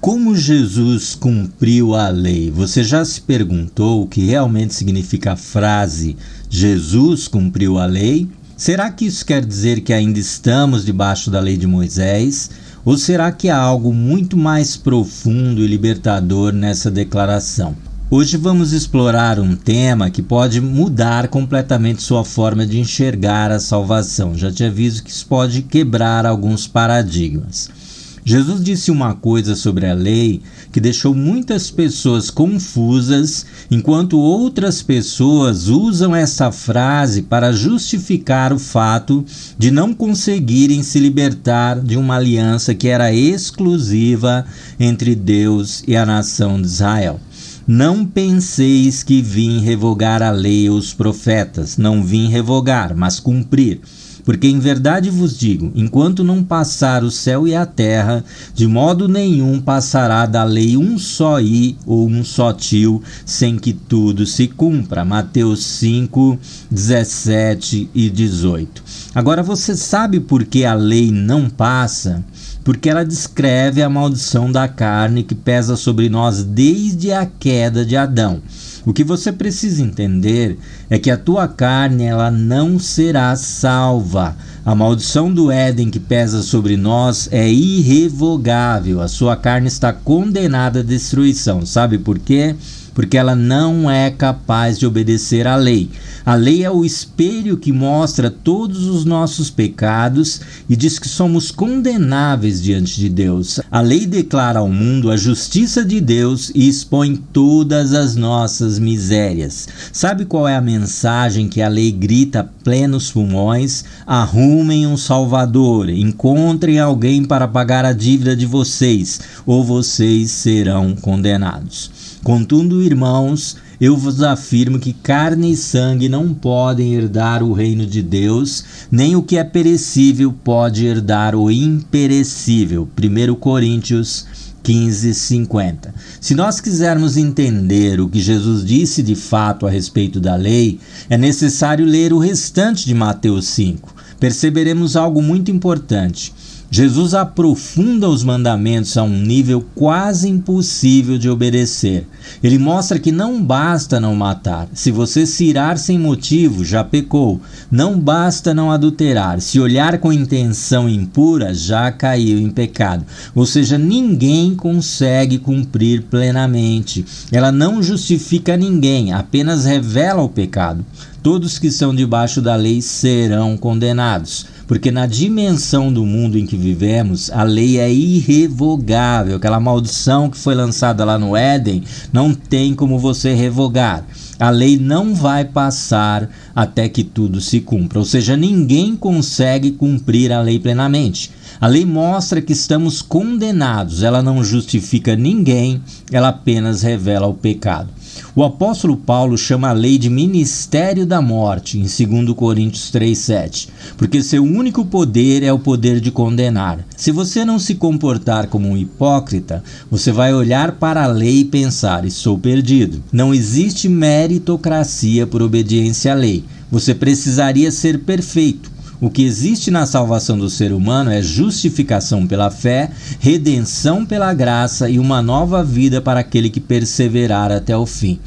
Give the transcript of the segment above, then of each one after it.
Como Jesus cumpriu a lei? Você já se perguntou o que realmente significa a frase Jesus cumpriu a lei? Será que isso quer dizer que ainda estamos debaixo da lei de Moisés? Ou será que há algo muito mais profundo e libertador nessa declaração? Hoje vamos explorar um tema que pode mudar completamente sua forma de enxergar a salvação. Já te aviso que isso pode quebrar alguns paradigmas. Jesus disse uma coisa sobre a lei que deixou muitas pessoas confusas, enquanto outras pessoas usam essa frase para justificar o fato de não conseguirem se libertar de uma aliança que era exclusiva entre Deus e a nação de Israel. Não penseis que vim revogar a lei ou os profetas. Não vim revogar, mas cumprir. Porque em verdade vos digo, enquanto não passar o céu e a terra, de modo nenhum passará da lei um só i ou um só tio, sem que tudo se cumpra. Mateus 5, 17 e 18. Agora você sabe por que a lei não passa? Porque ela descreve a maldição da carne que pesa sobre nós desde a queda de Adão. O que você precisa entender é que a tua carne ela não será salva. A maldição do Éden que pesa sobre nós é irrevogável. A sua carne está condenada à destruição. Sabe por quê? Porque ela não é capaz de obedecer à lei. A lei é o espelho que mostra todos os nossos pecados e diz que somos condenáveis diante de Deus. A lei declara ao mundo a justiça de Deus e expõe todas as nossas misérias. Sabe qual é a mensagem que a lei grita a plenos pulmões? Arrumem um Salvador, encontrem alguém para pagar a dívida de vocês, ou vocês serão condenados. Contudo, irmãos, eu vos afirmo que carne e sangue não podem herdar o reino de Deus, nem o que é perecível pode herdar o imperecível. 1 Coríntios 15, 50. Se nós quisermos entender o que Jesus disse de fato a respeito da lei, é necessário ler o restante de Mateus 5. Perceberemos algo muito importante. Jesus aprofunda os mandamentos a um nível quase impossível de obedecer. Ele mostra que não basta não matar. Se você se irar sem motivo, já pecou. Não basta não adulterar. Se olhar com intenção impura, já caiu em pecado. Ou seja, ninguém consegue cumprir plenamente. Ela não justifica ninguém, apenas revela o pecado. Todos que estão debaixo da lei serão condenados, porque na dimensão do mundo em que vivemos, a lei é irrevogável. Aquela maldição que foi lançada lá no Éden, não tem como você revogar. A lei não vai passar até que tudo se cumpra, ou seja, ninguém consegue cumprir a lei plenamente. A lei mostra que estamos condenados, ela não justifica ninguém, ela apenas revela o pecado. O apóstolo Paulo chama a lei de ministério da morte, em 2 Coríntios 3,7, porque seu único poder é o poder de condenar. Se você não se comportar como um hipócrita, você vai olhar para a lei e pensar, estou perdido. Não existe meritocracia por obediência à lei. Você precisaria ser perfeito. O que existe na salvação do ser humano é justificação pela fé, redenção pela graça e uma nova vida para aquele que perseverar até o fim.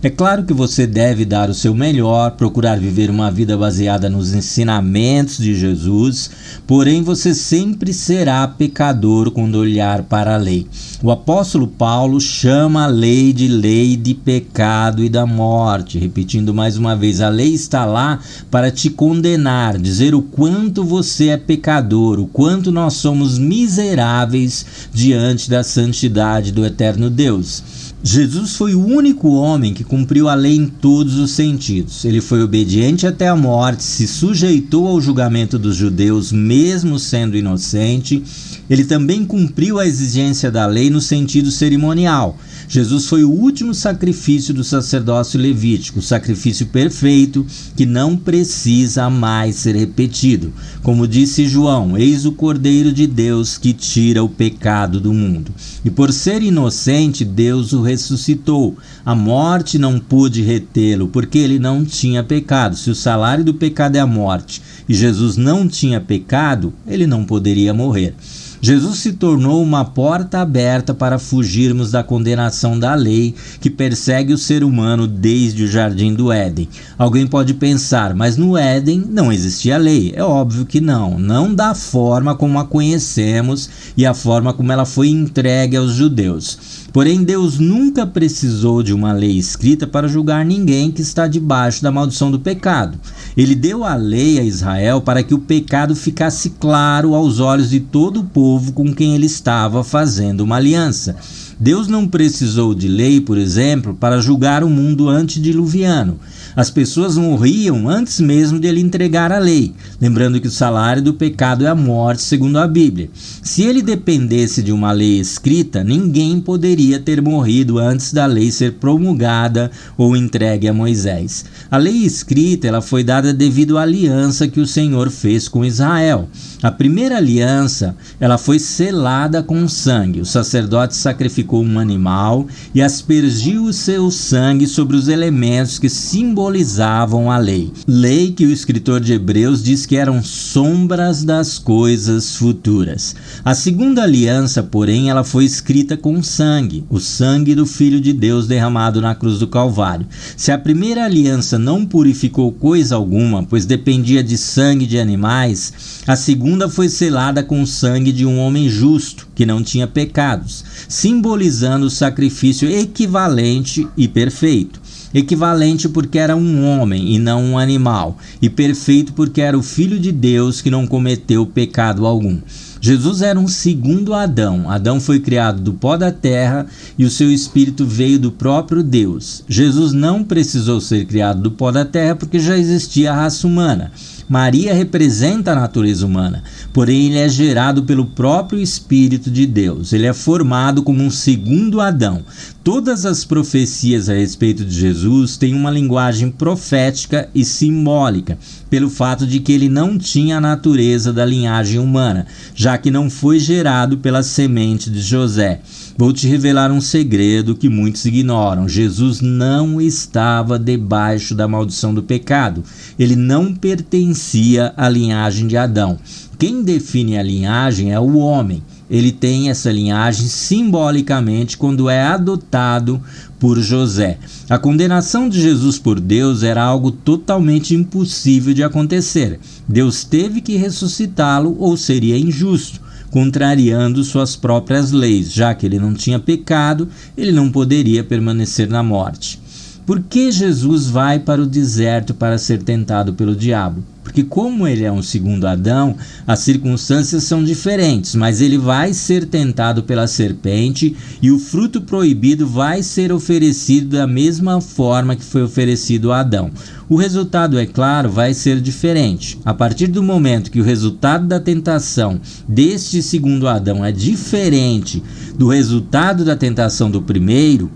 É claro que você deve dar o seu melhor, procurar viver uma vida baseada nos ensinamentos de Jesus, porém você sempre será pecador quando olhar para a lei. O apóstolo Paulo chama a lei de pecado e da morte. Repetindo mais uma vez, a lei está lá para te condenar, dizer o quanto você é pecador, o quanto nós somos miseráveis diante da santidade do eterno Deus. Jesus foi o único homem que cumpriu a lei em todos os sentidos. Ele foi obediente até a morte, se sujeitou ao julgamento dos judeus, mesmo sendo inocente. Ele também cumpriu a exigência da lei no sentido cerimonial. Jesus foi o último sacrifício do sacerdócio levítico, o sacrifício perfeito que não precisa mais ser repetido. Como disse João, eis o Cordeiro de Deus que tira o pecado do mundo. E por ser inocente, Deus o ressuscitou. A morte não pôde retê-lo, porque ele não tinha pecado. Se o salário do pecado é a morte e Jesus não tinha pecado, ele não poderia morrer. Jesus se tornou uma porta aberta para fugirmos da condenação da lei que persegue o ser humano desde o Jardim do Éden. Alguém pode pensar, mas no Éden não existia lei. É óbvio que não da forma como a conhecemos e a forma como ela foi entregue aos judeus. Porém, Deus nunca precisou de uma lei escrita para julgar ninguém que está debaixo da maldição do pecado. Ele deu a lei a Israel para que o pecado ficasse claro aos olhos de todo o povo com quem ele estava fazendo uma aliança. Deus não precisou de lei, por exemplo, para julgar o mundo antediluviano. As pessoas morriam antes mesmo de ele entregar a lei, lembrando que o salário do pecado é a morte, segundo a Bíblia. Se ele dependesse de uma lei escrita, ninguém poderia ter morrido antes da lei ser promulgada ou entregue a Moisés. A lei escrita ela foi dada devido à aliança que o Senhor fez com Israel. A primeira aliança ela foi selada com sangue. O sacerdote sacrificou um animal e aspergiu o seu sangue sobre os elementos que simbolizavam a lei. Lei que o escritor de Hebreus diz que eram sombras das coisas futuras. A segunda aliança, porém, ela foi escrita com sangue, o sangue do Filho de Deus derramado na cruz do Calvário. Se a primeira aliança não purificou coisa alguma, pois dependia de sangue de animais, a segunda foi selada com o sangue de um homem justo, que não tinha pecados, simbolizando o sacrifício equivalente e perfeito. Equivalente porque era um homem e não um animal, e perfeito porque era o Filho de Deus que não cometeu pecado algum. Jesus era um segundo Adão. Adão foi criado do pó da terra e o seu espírito veio do próprio Deus. Jesus não precisou ser criado do pó da terra porque já existia a raça humana. Maria representa a natureza humana, porém ele é gerado pelo próprio Espírito de Deus. Ele é formado como um segundo Adão. Todas as profecias a respeito de Jesus têm uma linguagem profética e simbólica, pelo fato de que ele não tinha a natureza da linhagem humana, já que não foi gerado pela semente de José. Vou te revelar um segredo que muitos ignoram. Jesus não estava debaixo da maldição do pecado. Ele não pertencia à linhagem de Adão. Quem define a linhagem é o homem. Ele tem essa linhagem simbolicamente quando é adotado por José. A condenação de Jesus por Deus era algo totalmente impossível de acontecer. Deus teve que ressuscitá-lo ou seria injusto, contrariando suas próprias leis, já que ele não tinha pecado, ele não poderia permanecer na morte. Por que Jesus vai para o deserto para ser tentado pelo diabo? Porque como ele é um segundo Adão, as circunstâncias são diferentes, mas ele vai ser tentado pela serpente e o fruto proibido vai ser oferecido da mesma forma que foi oferecido a Adão. O resultado, é claro, vai ser diferente. A partir do momento que o resultado da tentação deste segundo Adão é diferente do resultado da tentação do primeiro,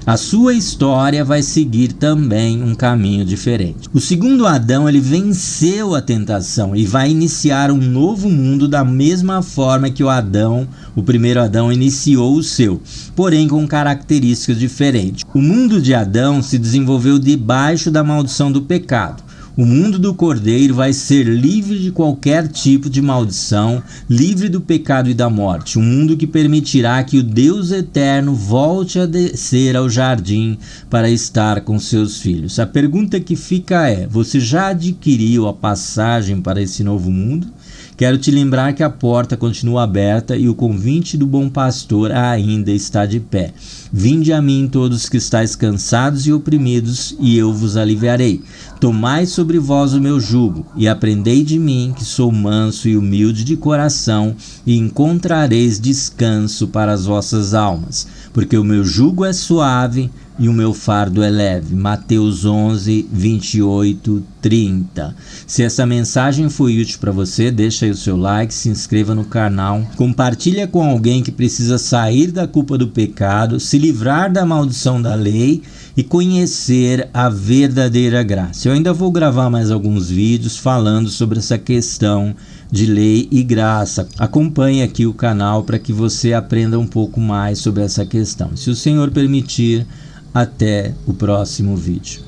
a sua história vai seguir também um caminho diferente. O segundo Adão, ele venceu a tentação e vai iniciar um novo mundo da mesma forma que o primeiro Adão iniciou o seu, porém com características diferentes. O mundo de Adão se desenvolveu debaixo da maldição do pecado. O mundo do Cordeiro vai ser livre de qualquer tipo de maldição, livre do pecado e da morte. Um mundo que permitirá que o Deus eterno volte a descer ao jardim para estar com seus filhos. A pergunta que fica é: você já adquiriu a passagem para esse novo mundo? Quero te lembrar que a porta continua aberta e o convite do bom pastor ainda está de pé. Vinde a mim todos que estáis cansados e oprimidos, e eu vos aliviarei. Tomai sobre vós o meu jugo, e aprendei de mim, que sou manso e humilde de coração, e encontrareis descanso para as vossas almas. Porque o meu jugo é suave e o meu fardo é leve. Mateus 11, 28, 30. Se essa mensagem foi útil para você, deixa aí o seu like, se inscreva no canal, compartilha com alguém que precisa sair da culpa do pecado, se livrar da maldição da lei e conhecer a verdadeira graça. Eu ainda vou gravar mais alguns vídeos falando sobre essa questão de lei e graça. Acompanhe aqui o canal para que você aprenda um pouco mais sobre essa questão. Se o Senhor permitir, até o próximo vídeo.